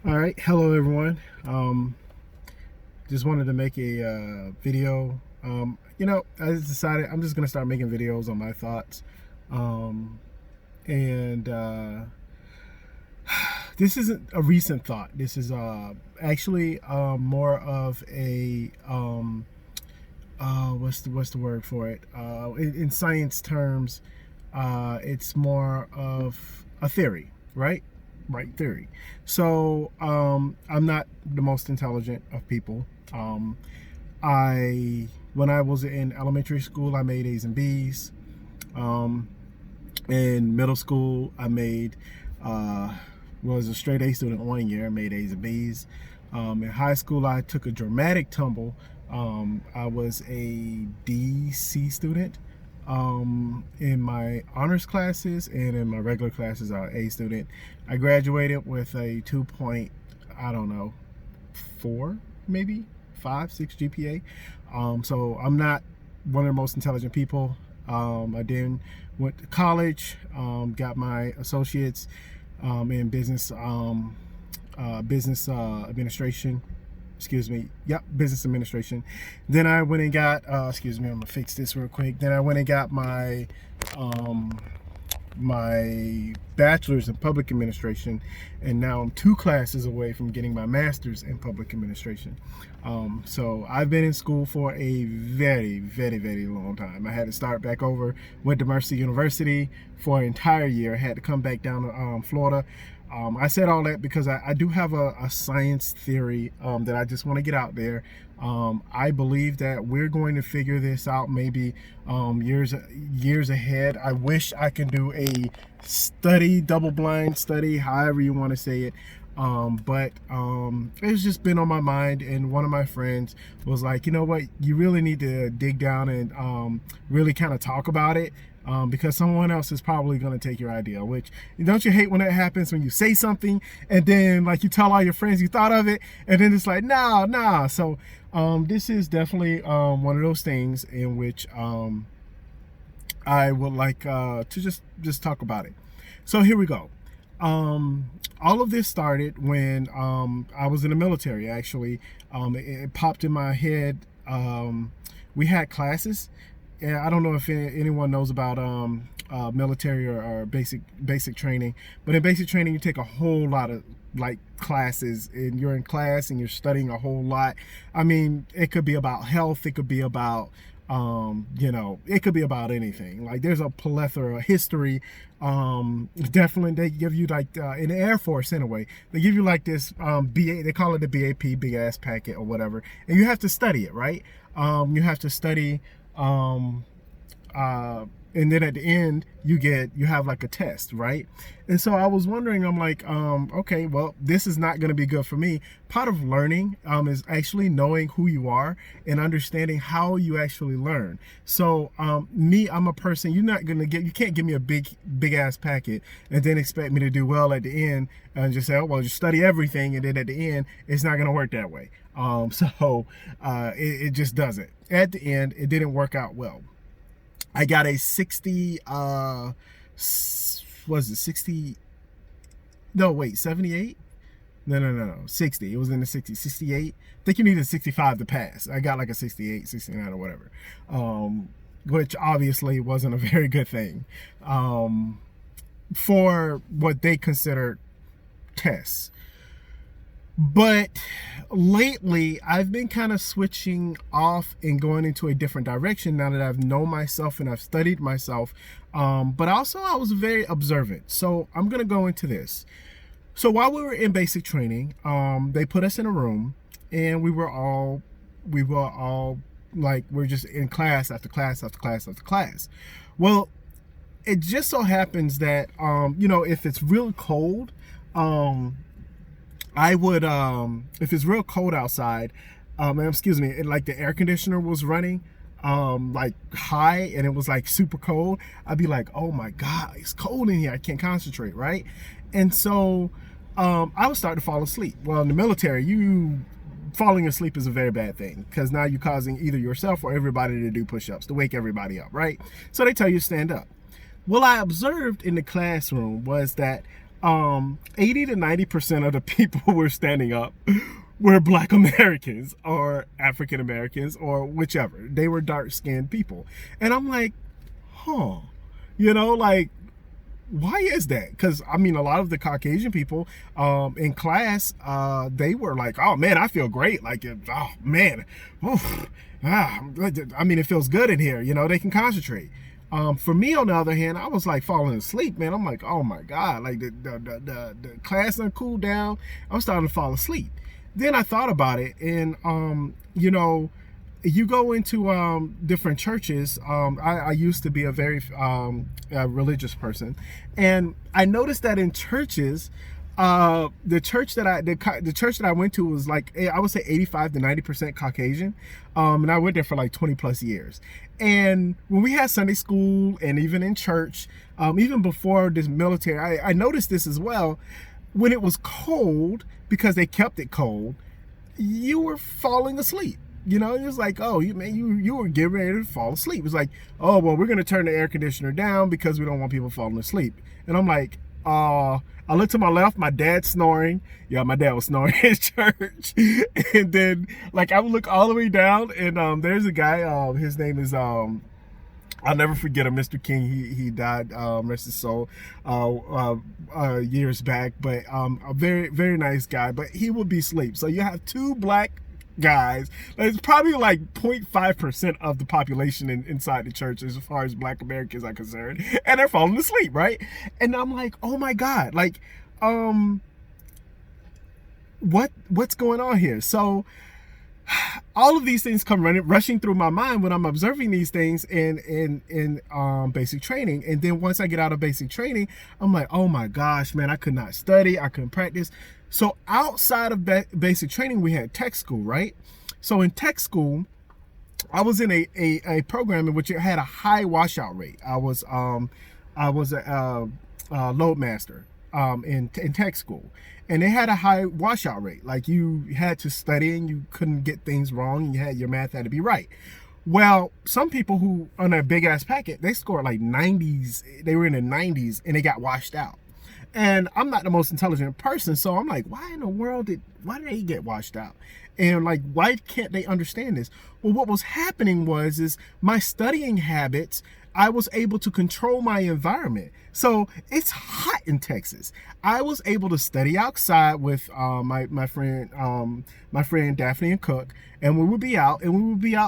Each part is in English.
All right, hello everyone. Just wanted to make a video. I just decided I'm just gonna start making videos on my thoughts, and this isn't a recent thought. This is actually more of a what's the word for it? In science terms, it's more of a theory, right? Right theory. So I'm not the most intelligent of people. I When I was in elementary school, I made A's and B's. In middle school, I made was a straight A student 1 year, made A's and B's. In high school, I took a dramatic tumble. I was a DC student in my honors classes, and in my regular classes I was A student. I graduated with a 2 point, I don't know, 4 maybe 5 6 GPA. So I'm not one of the most intelligent people. I then went to college, got my associates in business administration. Excuse me. Yep, business administration. Then I went and got. Excuse me. I'm gonna fix this real quick. Then I went and got my my bachelor's in public administration, and now I'm 2 classes away from getting my master's in public administration. So I've been in school for a very, very, very long time. I had to start back over, went to Mercer University for an entire year, had to come back down to Florida. I said all that because I do have a science theory that I just want to get out there. I believe that we're going to figure this out maybe years ahead. I wish I could do a study, double-blind study, however you want to say it. But it's just been on my mind, and one of my friends was like, you know what, you really need to dig down and really kind of talk about it. Because someone else is probably going to take your idea. Which, don't you hate when that happens, when you say something and then like you tell all your friends you thought of it, and then it's like nah. So this is definitely one of those things in which I would like to just talk about it. So here we go. All of this started when I was in the military. Actually, it popped in my head. We had classes. Yeah, I don't know if anyone knows about military or basic training, but in basic training you take a whole lot of like classes, and you're in class and you're studying a whole lot. I mean, it could be about health, it could be about it could be about anything. Like there's a plethora of history. Definitely they give you like in the Air Force anyway, they give you like this BA, they call it the BAP, big ass packet or whatever, and you have to study it, right? You have to study and then at the end you have like a test, right? And so I was wondering, I'm like, okay, well, this is not going to be good for me. Part of learning is actually knowing who you are and understanding how you actually learn. So I'm a person, you can't give me a big ass packet and then expect me to do well at the end and just say, oh well, just study everything, and then at the end it's not going to work that way. It just doesn't. At the end, it didn't work out well. I got a 60, was it 60? No, wait, 78? No, 60. It was in the 60s, 68. I think you needed 65 to pass. I got like a 68, 69 or whatever, which obviously wasn't a very good thing for what they considered tests. But lately, I've been kind of switching off and going into a different direction now that I've known myself and I've studied myself. But also, I was very observant. So I'm going to go into this. So while we were in basic training, they put us in a room, and we were all like, we're just in class after class after class after class. Well, it just so happens that, if it's real cold, I would, if it's real cold outside, excuse me, and like the air conditioner was running, like high, and it was like super cold, I'd be like, oh my God, it's cold in here. I can't concentrate, right? And so, I would start to fall asleep. Well, in the military, falling asleep is a very bad thing, because now you're causing either yourself or everybody to do push-ups to wake everybody up, right? So they tell you to stand up. What I observed in the classroom was that 80 to 90% of the people who were standing up were Black Americans or African Americans or whichever. They were dark-skinned people. And I'm like, huh, like, why is that? Because I mean, a lot of the Caucasian people in class, they were like, oh man, I feel great. Like, oh man, oof, I mean, it feels good in here. They can concentrate. For me, on the other hand, I was like falling asleep, man. I'm like, oh my God, like the class done cooled down. I'm starting to fall asleep. Then I thought about it, and you go into different churches. I used to be a very religious person, and I noticed that in churches, the church that I went to was like, I would say 85 to 90% Caucasian, and I went there for like 20 plus years. And when we had Sunday school, and even in church, even before this military, I noticed this as well. When it was cold, because they kept it cold, you were falling asleep. It was like, oh, you were getting ready to fall asleep. It's like, oh, well, we're going to turn the air conditioner down because we don't want people falling asleep. And I'm like, I looked to my left, my dad's snoring. Yeah, my dad was snoring in church. And then, like, I would look all the way down, and there's a guy, his name is, I'll never forget him, Mr. King. He died, rest his soul, years back. But a very, very nice guy. But he would be asleep. So you have two black guys. It's probably like 0.5% of the population inside the church as far as Black Americans are concerned, and they're falling asleep, right? And I'm like, oh my God, like, what's going on here? So all of these things come rushing through my mind when I'm observing these things in basic training. And then once I get out of basic training, I'm like, oh my gosh, man, I could not study. I couldn't practice. So outside of basic training, we had tech school, right? So in tech school, I was in a program in which it had a high washout rate. I was a load master in tech school. And they had a high washout rate. Like, you had to study and you couldn't get things wrong. Your math had to be right. Well, some people who on a big ass packet, they scored like 90s. They were in the 90s and they got washed out. And I'm not the most intelligent person, so I'm like, why in the world why did they get washed out? And like, why can't they understand this? Well, what was happening is my studying habits, I was able to control my environment. So it's hot in Texas. I was able to study outside with my friend Daphne and Cook, and we would be out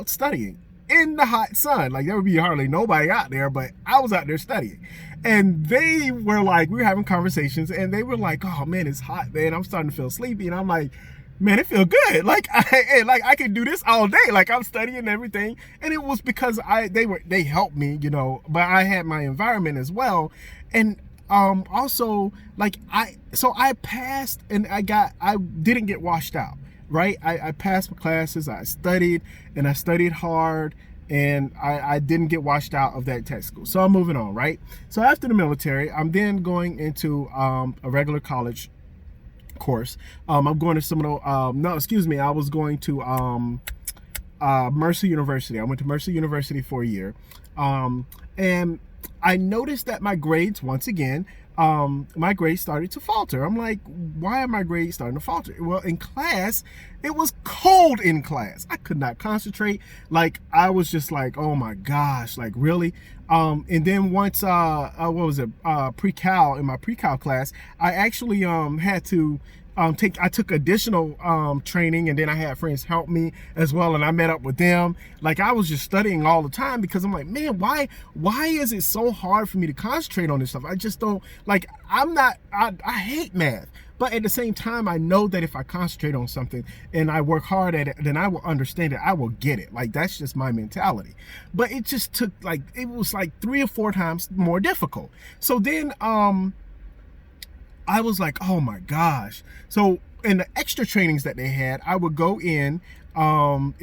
studying in the hot sun. Like, there would be hardly nobody out there, but I was out there studying. And they were like, we were having conversations, and they were like, oh man, it's hot, man. I'm starting to feel sleepy. And I'm like, man, it feels good. Like, I can do this all day. Like, I'm studying and everything. And it was because they helped me, but I had my environment as well. And also, like, I passed, and I didn't get washed out, right? I passed my classes, I studied hard, and I didn't get washed out of that tech school. So I'm moving on, right? So after the military, I'm then going into a regular college course. I'm going to I was going to Mercer University. I went to Mercer University for a year. And I noticed that my grades, once again, my grades started to falter. I'm like, why are my grades starting to falter? Well, in class, it was cold in class. I could not concentrate. Like, I was just like, oh my gosh, like, really? And then once, pre-cal, in my pre-cal class, I actually had to I took additional training, and then I had friends help me as well, and I met up with them. Like, I was just studying all the time because I'm like, man, why is it so hard for me to concentrate on this stuff? I just don't, like, I hate math. But at the same time, I know that if I concentrate on something and I work hard at it, then I will understand it. I will get it. Like, that's just my mentality. But it just took, like, it was like 3 or 4 times more difficult. So then, I was like, oh my gosh. So in the extra trainings that they had, I would go in, and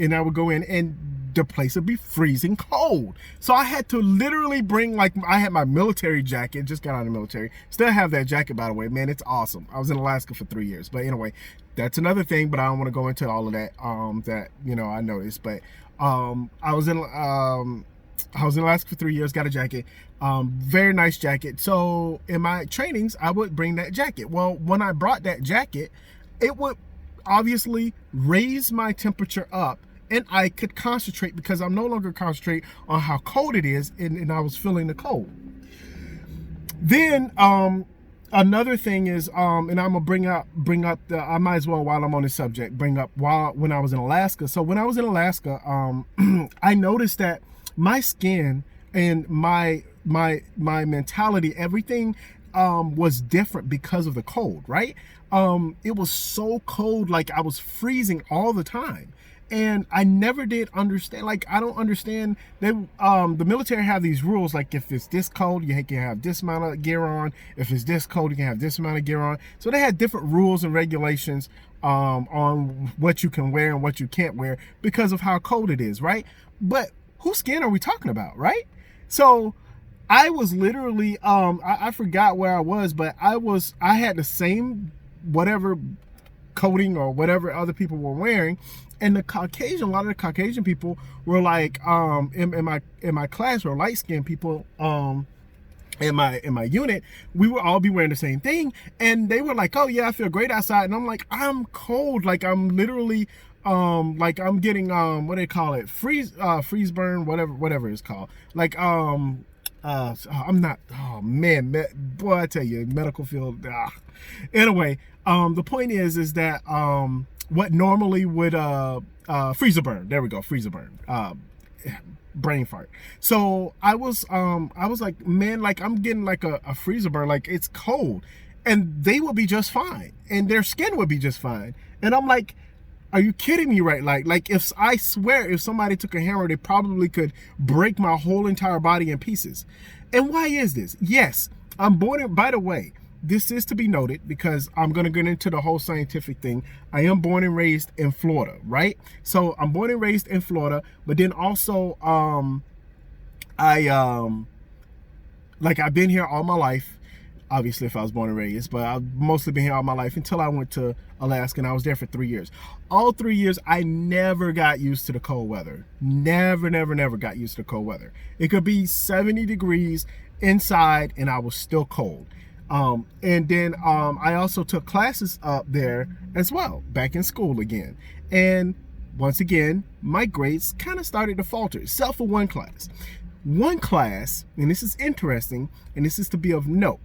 the place would be freezing cold. So I had to literally bring, like, I had my military jacket, just got out of the military. Still have that jacket, by the way, man, it's awesome. I was in Alaska for 3 years, but anyway, that's another thing, but I don't want to go into all of that, I noticed. But I was in, I was in Alaska for 3 years, got a jacket, very nice jacket. So in my trainings, I would bring that jacket. Well, when I brought that jacket, it would obviously raise my temperature up, and I could concentrate because I'm no longer concentrate on how cold it is, and I was feeling the cold. Then another thing is, and I'm gonna bring up the, I might as well, while I'm on this subject, bring up when I was in Alaska. So when I was in Alaska, I noticed that my skin and my mentality, everything was different because of the cold, right? It was so cold, like I was freezing all the time. And I never did understand, like, I don't understand, the military have these rules, like if it's this cold, you can have this amount of gear on. If it's this cold, you can have this amount of gear on. So they had different rules and regulations on what you can wear and what you can't wear because of how cold it is, right? But whose skin are we talking about, right? So I was literally, I forgot where I was, but I had the same whatever coating or whatever other people were wearing. And a lot of the Caucasian people were like, in my class, were light-skinned people, in my unit, we would all be wearing the same thing, and they were like, oh yeah, I feel great outside, and I'm like, I'm cold, like I'm literally like I'm getting what do they call it, freeze burn, whatever it's called, like I'm not, oh man, boy, I tell you, medical field, anyway, the point is that what normally would freezer burn, there we go, freezer burn, brain fart. So I was like, man, like I'm getting like a freezer burn, like it's cold, and they would be just fine, and their skin would be just fine, and I'm like, are you kidding me, right? Like if I swear, if somebody took a hammer, they probably could break my whole entire body in pieces. And why is this? Yes, I'm born in, by the way, this is to be noted because I'm going to get into the whole scientific thing. I am born and raised in Florida, right? So I'm born and raised in Florida, but then also like I've been here all my life. Obviously, if I was born and raised, but I've mostly been here all my life until I went to Alaska, and I was there for 3 years. All 3 years, I never got used to the cold weather. Never got used to the cold weather. It could be 70 degrees inside, and I was still cold. And then I also took classes up there as well, back in school again. And once again, my grades kind of started to falter, except for one class. One class, and this is interesting, and this is to be of note.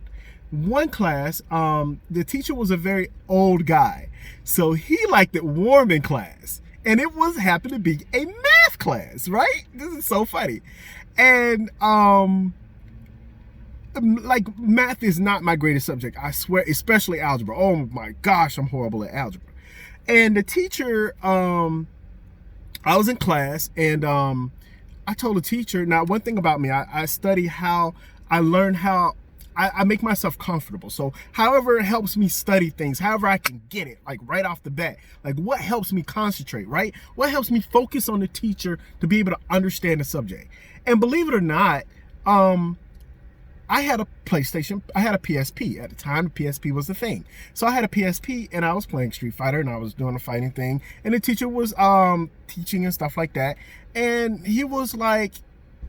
One class, the teacher was a very old guy, so he liked it warm in class, and it happened to be a math class, right? This is so funny. And like, math is not my greatest subject, I swear, especially algebra. Oh my gosh, I'm horrible at algebra. And the teacher, I was in class, and I told the teacher, now one thing about me, I study how, I learn how, I make myself comfortable. So however it helps me study things, however I can get it, like right off the bat, like what helps me concentrate, right? What helps me focus on the teacher to be able to understand the subject. And believe it or not, I had a PlayStation, I had a PSP. At the time, the PSP was the thing. So I had a PSP, and I was playing Street Fighter, and I was doing a fighting thing, and the teacher was teaching and stuff like that. And he was like,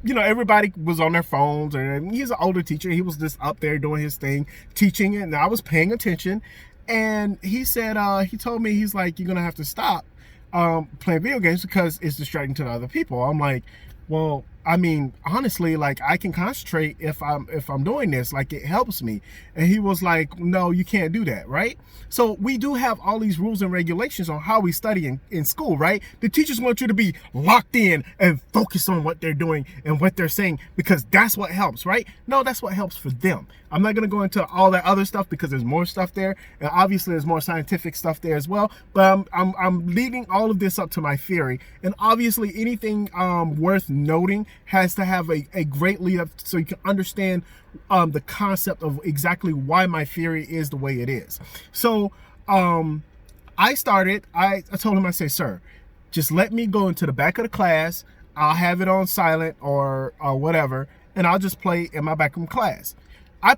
you know, everybody was on their phones, and he's an older teacher. He was just up there doing his thing, teaching it, and I was paying attention. And he said, he told me, he's like, you're gonna have to stop playing video games because it's distracting to the other people. I'm like, well, I mean, honestly, like, I can concentrate if I'm doing this, like, it helps me. And he was like, no, you can't do that, right? So we do have all these rules and regulations on how we study in school, right? The teachers want you to be locked in and focus on what they're doing and what they're saying, because that's what helps, right? No, that's what helps for them. I'm not going to go into all that other stuff because there's more stuff there, and obviously there's more scientific stuff there as well, but I'm leading all of this up to my theory. And obviously anything worth noting has to have a great lead up so you can understand the concept of exactly why my theory is the way it is. So I told him, I said, sir, just let me go into the back of the class. I'll have it on silent or whatever, and I'll just play in my back room class. I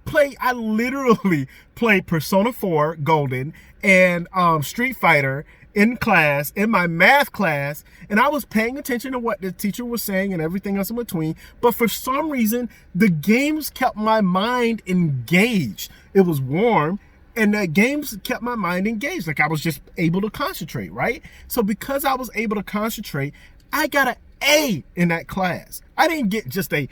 literally played Persona 4 Golden and Street Fighter in class, in my math class, and I was paying attention to what the teacher was saying and everything else in between. But for some reason, the games kept my mind engaged. It was warm, and the games kept my mind engaged. Like I was just able to concentrate, right? So because I was able to concentrate, I got an A in that class. I didn't get just a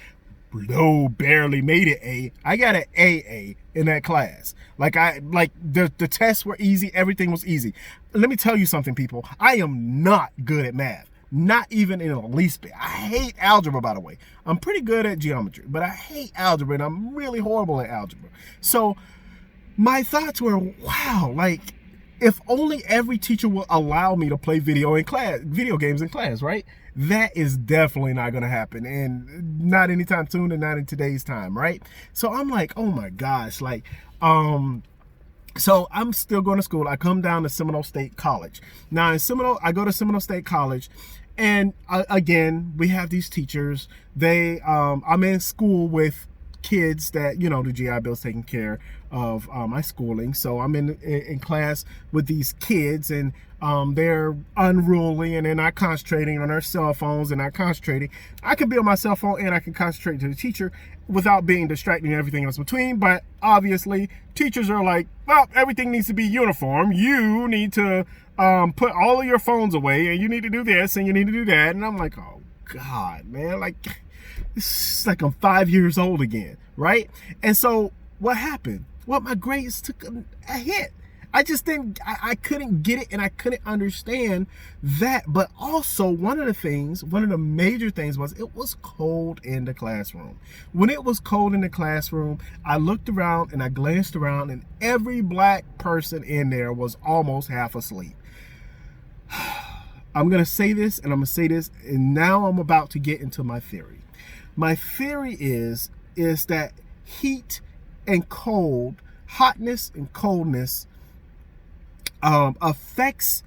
barely made it A. I got an AA in that class. Like the tests were easy. Everything was easy. Let me tell you something, people. I am not good at math. Not even in the least bit. I hate algebra, by the way. I'm pretty good at geometry, but I hate algebra, and I'm really horrible at algebra. So my thoughts were, wow, like if only every teacher will allow me to play video games in class, right? That is definitely not going to happen, and not anytime soon, and not in today's time, right? So I'm like, oh my gosh, like, so I'm still going to school. I come down to Seminole State College. Now in Seminole, I go to Seminole State College, and again, we have these teachers. I'm in school with kids that, you know, the GI Bill's taking care of my schooling. So I'm in class with these kids, and they're unruly, and they're not concentrating on their cell phones, and not concentrating. I can be on my cell phone and I can concentrate to the teacher without being distracted and everything else in between. But obviously teachers are like, well, everything needs to be uniform. You need to put all of your phones away, and you need to do this, and you need to do that. And I'm like, oh God, man, like it's like I'm 5 years old again, right? And so what happened? Well, my grades took a hit. I just didn't, I couldn't get it, and I couldn't understand that. But also one of the major things was it was cold in the classroom. When it was cold in the classroom, I looked around and I glanced around, and every black person in there was almost half asleep. I'm going to say this, and I'm going to say this, and now I'm about to get into my theory. My theory is that heat and cold, hotness and coldness, affects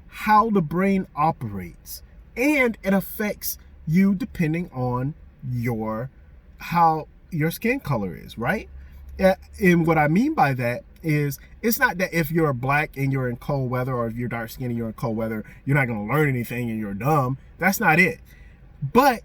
how the brain operates, and it affects you depending on how your skin color is, right? And what I mean by that is, it's not that if you're black and you're in cold weather, or if you're dark skinned and you're in cold weather, you're not going to learn anything and you're dumb. That's not it. But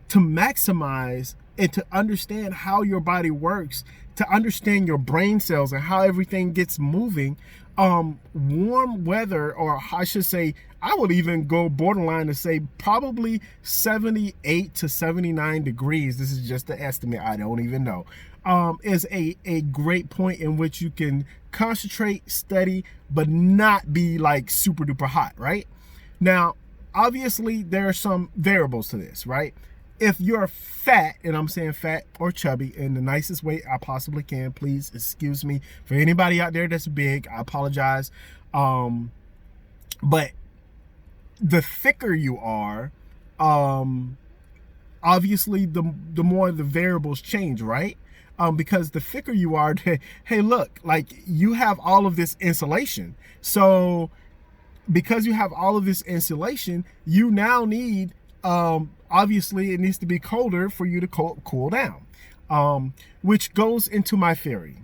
to maximize and to understand how your body works, to understand your brain cells and how everything gets moving, warm weather, or I should say, I would even go borderline to say probably 78 to 79 degrees. This is just the estimate. I don't even know. Is a great point in which you can concentrate, study, but not be like super duper hot, right? Now, obviously there are some variables to this, right? If you're fat, and I'm saying fat or chubby in the nicest way I possibly can, please excuse me for anybody out there that's big, I apologize. But the thicker you are, obviously the more the variables change, right? Because the thicker you are, hey, look, like you have all of this insulation. So because you have all of this insulation, you now need, obviously it needs to be colder for you to cool down, which goes into my theory.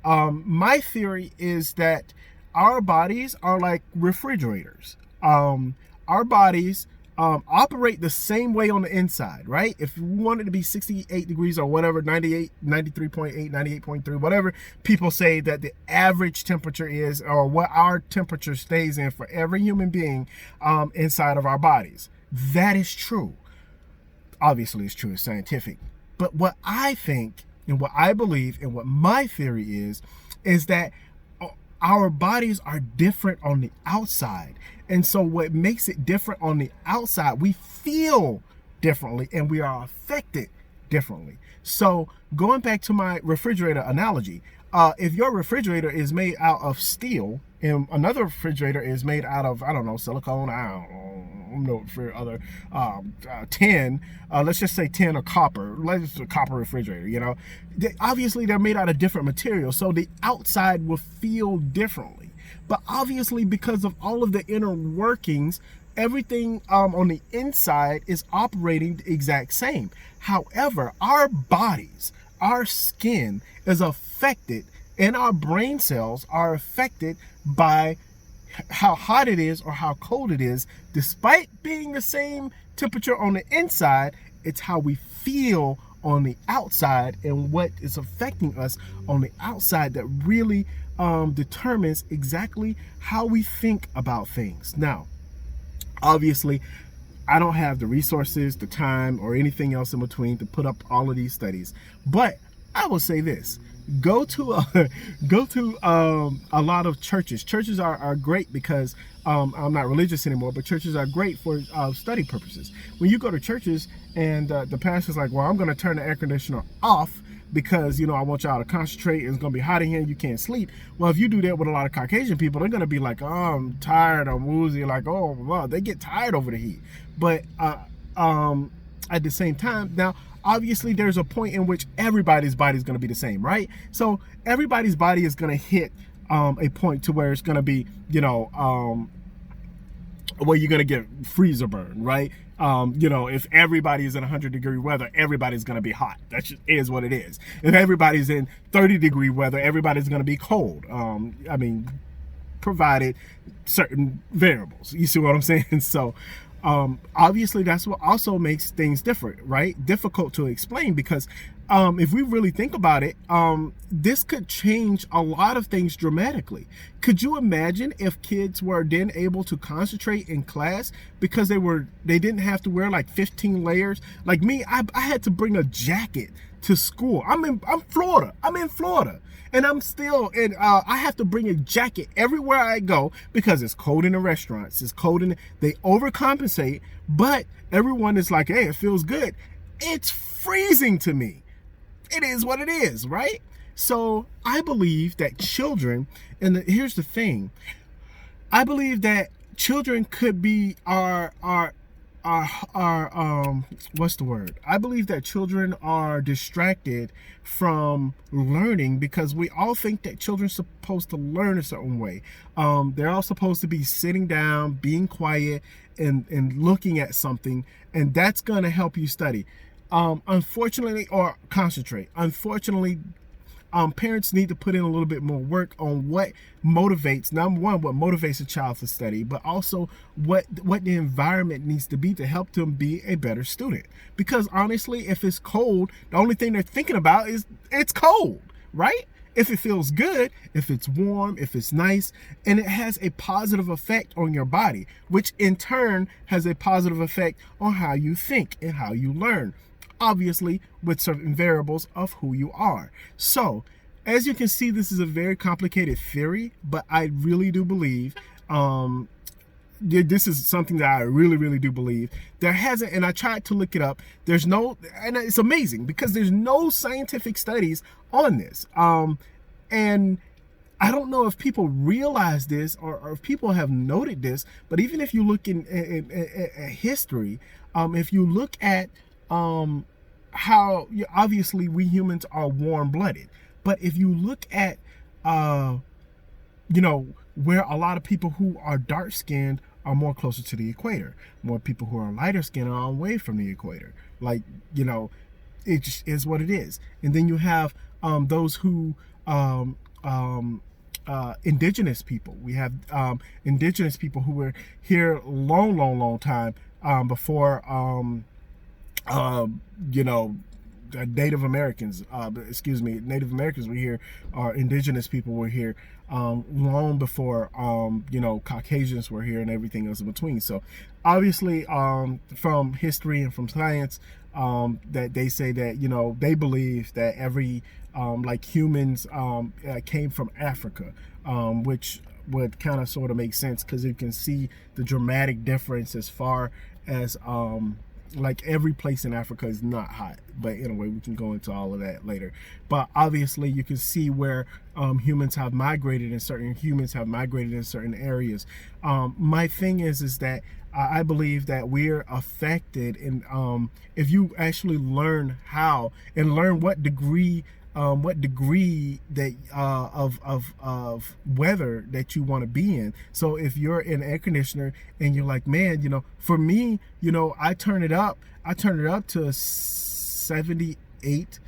My theory is that our bodies are like refrigerators. Our bodies operate the same way on the inside, right? If you want it to be 68 degrees or whatever, 98, 93.8, 98.3, whatever people say that the average temperature is, or what our temperature stays in for every human being inside of our bodies. That is true. Obviously, it's true, it's scientific. But what I think and what I believe and what my theory is that our bodies are different on the outside. And so what makes it different on the outside, we feel differently and we are affected differently. So going back to my refrigerator analogy, if your refrigerator is made out of steel and another refrigerator is made out of, I don't know, silicone, I don't know, for other tin, let's just say tin or copper, let's just a copper refrigerator, you know, obviously they're made out of different materials, so the outside will feel differently. But obviously, because of all of the inner workings, everything on the inside is operating the exact same. However, our bodies, our skin is affected, and our brain cells are affected by how hot it is or how cold it is, despite being the same temperature on the inside, it's how we feel on the outside and what is affecting us on the outside that really determines exactly how we think about things. Now, obviously, I don't have the resources, the time, or anything else in between to put up all of these studies, but I will say this: go to a lot of churches. Churches are great because I'm not religious anymore, but churches are great for study purposes. When you go to churches and the pastor's like, well, I'm going to turn the air conditioner off because, you know, I want y'all to concentrate and it's going to be hot in here and you can't sleep. Well, if you do that with a lot of Caucasian people, they're going to be like, oh, I'm tired, I'm woozy, like, oh, wow, they get tired over the heat. But at the same time, now, obviously there's a point in which everybody's body is going to be the same, right? So everybody's body is going to hit a point to where it's going to be, you know, where you're going to get freezer burn, right? You know, if everybody is in 100-degree weather, everybody's going to be hot. That just is what it is. If everybody's in 30-degree weather, everybody's going to be cold. I mean, provided certain variables. You see what I'm saying? So obviously that's what also makes things difficult to explain, because if we really think about it, this could change a lot of things dramatically. Could you imagine if kids were then able to concentrate in class because they didn't have to wear like 15 layers? Like me, I had to bring a jacket to school. I'm in Florida, and I'm still in, I have to bring a jacket everywhere I go because it's cold in the restaurants, it's cold they overcompensate, but everyone is like, hey, it feels good. It's freezing to me. It is what it is, right? So I believe that children, and here's the thing, I believe that children could be our what's the word? I believe that children are distracted from learning because we all think that children are supposed to learn a certain way. They're all supposed to be sitting down, being quiet, and looking at something, and that's going to help you study. Unfortunately, or concentrate. Unfortunately, parents need to put in a little bit more work on what motivates, number one, what motivates a child to study, but also what the environment needs to be to help them be a better student. Because honestly, if it's cold, the only thing they're thinking about is it's cold, right? If it feels good, if it's warm, if it's nice, and it has a positive effect on your body, which in turn has a positive effect on how you think and how you learn. Obviously, with certain variables of who you are. So, as you can see, this is a very complicated theory, but I really do believe, this is something that I really, really do believe. There hasn't, and I tried to look it up, there's no, and it's amazing because there's no scientific studies on this. And I don't know if people realize this or if people have noted this, but even if you look in history, if you look at how obviously we humans are warm-blooded, but if you look at you know, where a lot of people who are dark-skinned are more closer to the equator, more people who are lighter skinned are away from the equator, like, you know, it just is what it is. And then you have those who indigenous people. We have indigenous people who were here long time before you know, Native Americans, Native Americans were here, or indigenous people were here long before, you know, Caucasians were here and everything else in between. So obviously from history and from science, that they say that, you know, they believe that every, like humans came from Africa, which would kind of sort of make sense because you can see the dramatic difference as far as, like every place in Africa is not hot, but anyway, we can go into all of that later. But obviously you can see where humans have migrated in certain areas. My thing is that I believe that we're affected, and if you actually learn how and learn what degree that of weather that you want to be in. So if you're in air conditioner and you're like, man, you know, for me, you know, I turn it up to 78,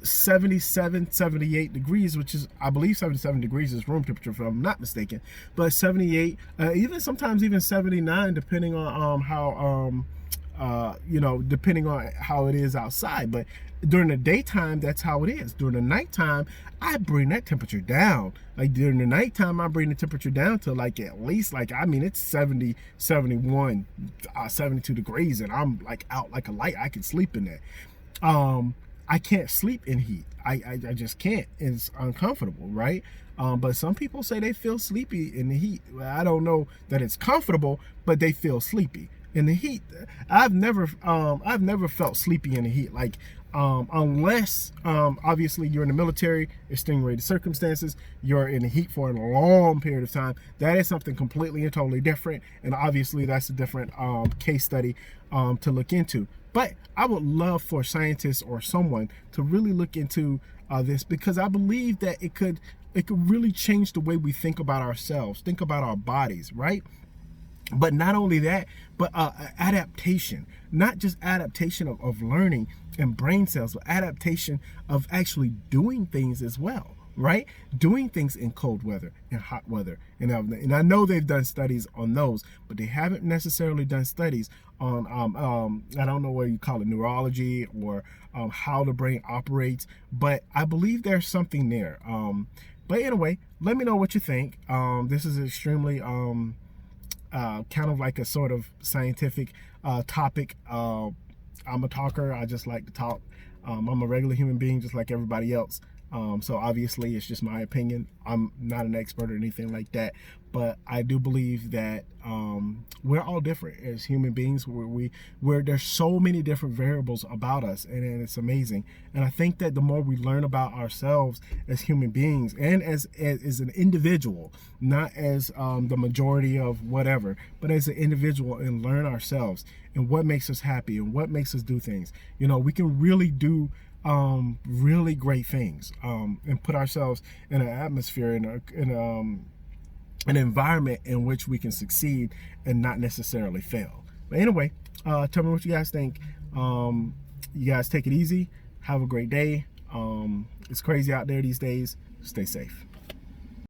77, 78 degrees, which is, I believe 77 degrees is room temperature if I'm not mistaken, but 78, even sometimes even 79, depending on how depending on how it is outside. But during the daytime, that's how it is. During the nighttime, I bring that temperature down. Like during the nighttime, I bring the temperature down to like at least it's 70, 71, 72 degrees, and I'm like out like a light. I can sleep in that. I can't sleep in heat. I just can't. It's uncomfortable, right? But some people say they feel sleepy in the heat. I don't know that it's comfortable, but they feel sleepy in the heat. I've never felt sleepy in the heat. Like unless obviously you're in the military, extenuating circumstances, you're in the heat for a long period of time. That is something completely and totally different, and obviously that's a different case study to look into. But I would love for scientists or someone to really look into this, because I believe that it could really change the way we think about ourselves, think about our bodies, right? But not only that, but adaptation, not just adaptation of learning and brain cells, but adaptation of actually doing things as well, right? Doing things in cold weather and hot weather. And I know they've done studies on those, but they haven't necessarily done studies on, I don't know what you call it, neurology, or how the brain operates, but I believe there's something there. But anyway, let me know what you think. This is extremely kind of like a sort of scientific topic. I'm a talker. I just like to talk. I'm a regular human being just like everybody else. So obviously it's just my opinion. I'm not an expert or anything like that, but I do believe that we're all different as human beings. Where there's so many different variables about us, and it's amazing. And I think that the more we learn about ourselves as human beings and as an individual, not as the majority of whatever, but as an individual, and learn ourselves and what makes us happy and what makes us do things, we can really do really great things, and put ourselves in an atmosphere, in an environment in which we can succeed and not necessarily fail. But anyway, tell me what you guys think. You guys take it easy. Have a great day. It's crazy out there these days. Stay safe.